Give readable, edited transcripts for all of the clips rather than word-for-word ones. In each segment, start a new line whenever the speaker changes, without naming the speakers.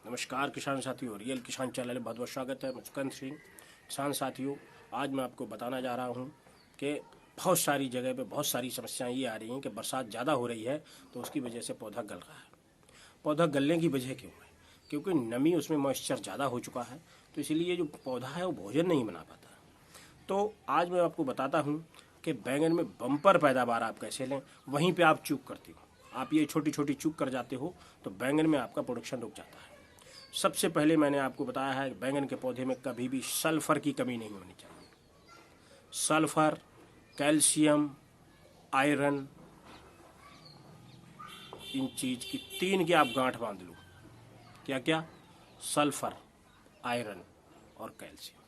नमस्कार किसान साथियों, रियल किसान चैनल में बहुत बहुत स्वागत है। मुस्कान सिंह। किसान साथियों, आज मैं आपको बताना जा रहा हूं कि बहुत सारी जगह पे बहुत सारी समस्याएं ये आ रही हैं कि बरसात ज़्यादा हो रही है तो उसकी वजह से पौधा गल रहा है। पौधा गलने की वजह क्यों है? क्योंकि नमी उसमें मॉइस्चर ज़्यादा हो चुका है, तो इसीलिए जो पौधा है वो भोजन नहीं बना पाता। तो आज मैं आपको बताता हूँ कि बैंगन में बम्पर पैदावार आप कैसे लें। वहीं पर आप चूक करते हो, आप ये छोटी छोटी चूक कर जाते हो तो बैंगन में आपका प्रोडक्शन रुक जाता है। सबसे पहले मैंने आपको बताया है कि बैंगन के पौधे में कभी भी सल्फर की कमी नहीं होनी चाहिए। सल्फर, कैल्शियम, आयरन, इन चीज की तीन की आप गांठ बांध लो। क्या क्या? सल्फर, आयरन और कैल्शियम।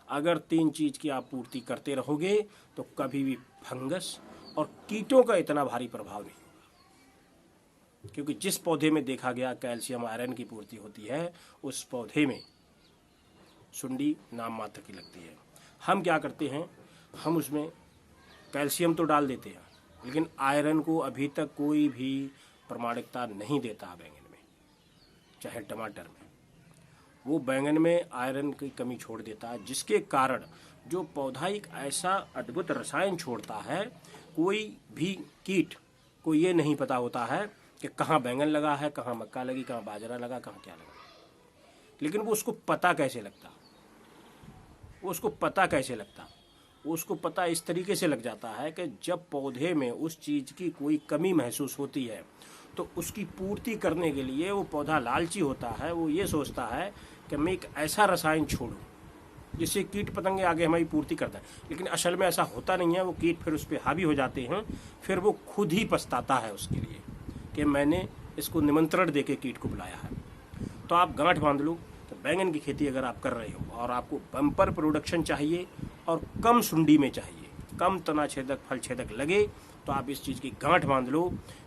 अगर तीन चीज की आप पूर्ति करते रहोगे तो कभी भी फंगस और कीटों का इतना भारी प्रभाव नहीं, क्योंकि जिस पौधे में देखा गया कैल्शियम आयरन की पूर्ति होती है उस पौधे में सुंडी नाम मात्र की लगती है। हम क्या करते हैं, हम उसमें कैल्शियम तो डाल देते हैं, लेकिन आयरन को अभी तक कोई भी प्रामाणिकता नहीं देता बैंगन में, चाहे टमाटर में। वो बैंगन में आयरन की कमी छोड़ देता है, जिसके कारण जो पौधा एक ऐसा अद्भुत रसायन छोड़ता है, कोई भी कीट को ये नहीं पता होता है कि कहाँ बैंगन लगा है, कहाँ मक्का लगी, कहाँ बाजरा लगा, कहाँ क्या लगा। लेकिन वो उसको पता कैसे लगता? वो उसको पता कैसे लगता? वो उसको पता इस तरीके से लग जाता है कि जब पौधे में उस चीज़ की कोई कमी महसूस होती है तो उसकी पूर्ति करने के लिए वो पौधा लालची होता है। वो ये सोचता है कि मैं एक ऐसा रसायन छोड़ूं जिससे कीट पतंगे आगे हमारी पूर्ति करता है, लेकिन असल में ऐसा होता नहीं है। वो कीट फिर उस पर हावी हो जाते हैं, फिर वो खुद ही पछताता है उसके लिए कि मैंने इसको निमंत्रण देके कीट को बुलाया है। तो आप गांठ बांध लो। तो बैंगन की खेती अगर आप कर रहे हो और आपको बम्पर प्रोडक्शन चाहिए और कम सुंडी में चाहिए, कम तना छेदक फल छेदक लगे, तो आप इस चीज़ की गांठ बांध लो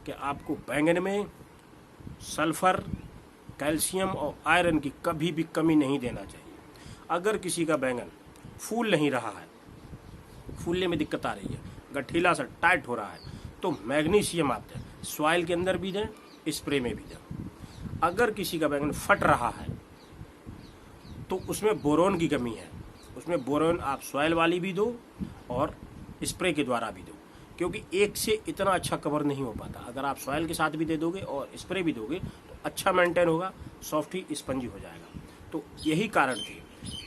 कि आपको बैंगन में सल्फर, कैल्शियम और आयरन की कभी भी कमी नहीं देना चाहिए। अगर किसी का बैंगन फूल नहीं रहा है, फूलने में दिक्कत आ रही है, गठीला सा टाइट हो रहा है, तो मैग्नीशियम आप दें, सॉइल के अंदर भी दें, स्प्रे में भी दें। अगर किसी का बैंगन फट रहा है तो उसमें बोरोन की कमी है, उसमें बोरोन आप सॉइल वाली भी दो और स्प्रे के द्वारा भी दो, क्योंकि एक से इतना अच्छा कवर नहीं हो पाता। अगर आप सॉइल के साथ भी दे दोगे और स्प्रे भी दोगे तो अच्छा मेंटेन होगा, सॉफ्ट ही स्पंजी हो जाएगा। तो यही कारण थे।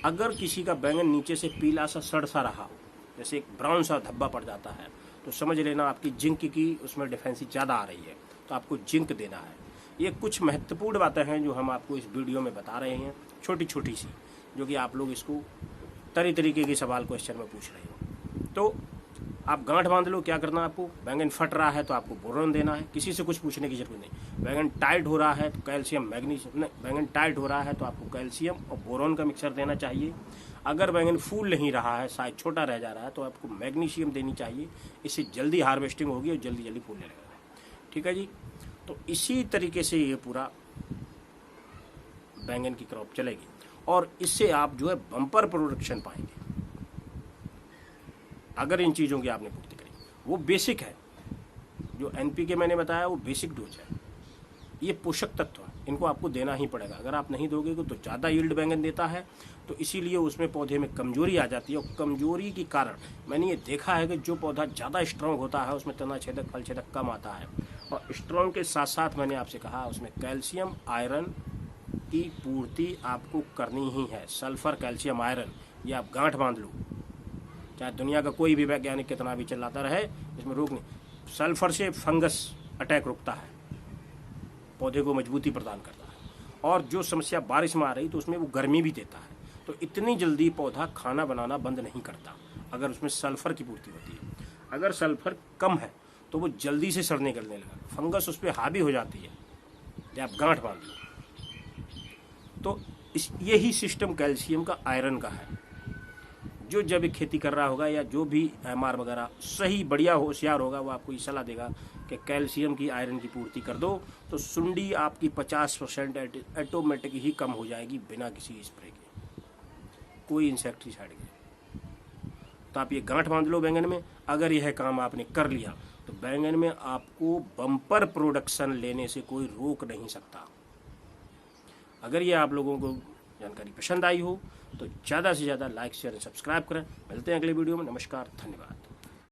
अगर किसी का बैंगन नीचे से पीला सा सड़ सा रहा हो, जैसे एक ब्राउन सा धब्बा पड़ जाता है, तो समझ लेना आपकी जिंक की उसमें डिफेंसी ज़्यादा आ रही है, तो आपको जिंक देना है। ये कुछ महत्वपूर्ण बातें हैं जो हम आपको इस वीडियो में बता रहे हैं, छोटी छोटी सी, जो कि आप लोग इसको तरीके के सवाल क्वेश्चन में पूछ रहे हो। तो आप गांठ बांध लो। क्या करना है आपको? बैंगन फट रहा है तो आपको बोरोन देना है, किसी से कुछ पूछने की जरूरत नहीं। बैंगन टाइट हो रहा है तो कैल्शियम, मैग्नीशियम नहीं, बैंगन टाइट हो रहा है तो आपको कैल्शियम और बोरोन का मिक्सर देना चाहिए। अगर बैंगन फूल नहीं रहा है, साइज छोटा रह जा रहा है, तो आपको मैग्नीशियम देनी चाहिए। इससे जल्दी हार्वेस्टिंग होगी और जल्दी जल्दी फूलने लगेगा। ठीक है जी। तो इसी तरीके से ये पूरा बैंगन की क्रॉप चलेगी और इससे आप जो है बम्पर प्रोडक्शन पाएंगे अगर इन चीज़ों की आपने पूर्ति करी। वो बेसिक है, जो एनपीके मैंने बताया वो बेसिक डोज है। ये पोषक तत्व है, इनको आपको देना ही पड़ेगा। अगर आप नहीं दोगे तो ज़्यादा यील्ड बैंगन देता है, तो इसीलिए उसमें पौधे में कमजोरी आ जाती है। और कमजोरी के कारण मैंने ये देखा है कि जो पौधा ज़्यादा स्ट्रांग होता है उसमें तना छेदक फल छेदक कम आता है। और स्ट्रांग के साथ साथ मैंने आपसे कहा उसमें कैल्शियम आयरन की पूर्ति आपको करनी ही है। सल्फर, कैल्शियम, आयरन, ये आप गांठ बांध लो। चाहे दुनिया का कोई भी वैज्ञानिक कितना भी चिल्लाता रहे, इसमें रोक नहीं। सल्फर से फंगस अटैक रुकता है, पौधे को मजबूती प्रदान करता है। और जो समस्या बारिश में आ रही तो उसमें वो गर्मी भी देता है। तो इतनी जल्दी पौधा खाना बनाना बंद नहीं करता अगर उसमें सल्फर की पूर्ति होती है। अगर सल्फर कम है तो वो जल्दी से सड़ने गलने लगा, फंगस उस पर हावी हो जाती है। जब आप गांठ बांध लो तो यही सिस्टम कैल्शियम का, आयरन का है। जो जैविक खेती कर रहा होगा या जो भी एमआर वगैरह सही बढ़िया होशियार होगा, वो आपको ये सलाह देगा कि कैल्शियम की, आयरन की पूर्ति कर दो, तो सुंडी आपकी 50% ऑटोमेटिक ही कम हो जाएगी बिना किसी स्प्रे के, कोई इंसेक्टिसाइड के। तो आप ये गांठ बांध लो बैंगन में। अगर यह काम आपने कर लिया तो बैंगन में आपको बम्पर प्रोडक्शन लेने से कोई रोक नहीं सकता। अगर ये आप लोगों को जानकारी पसंद आई हो तो ज़्यादा से ज़्यादा लाइक शेयर सब्सक्राइब करें। मिलते हैं अगले वीडियो में। नमस्कार, धन्यवाद।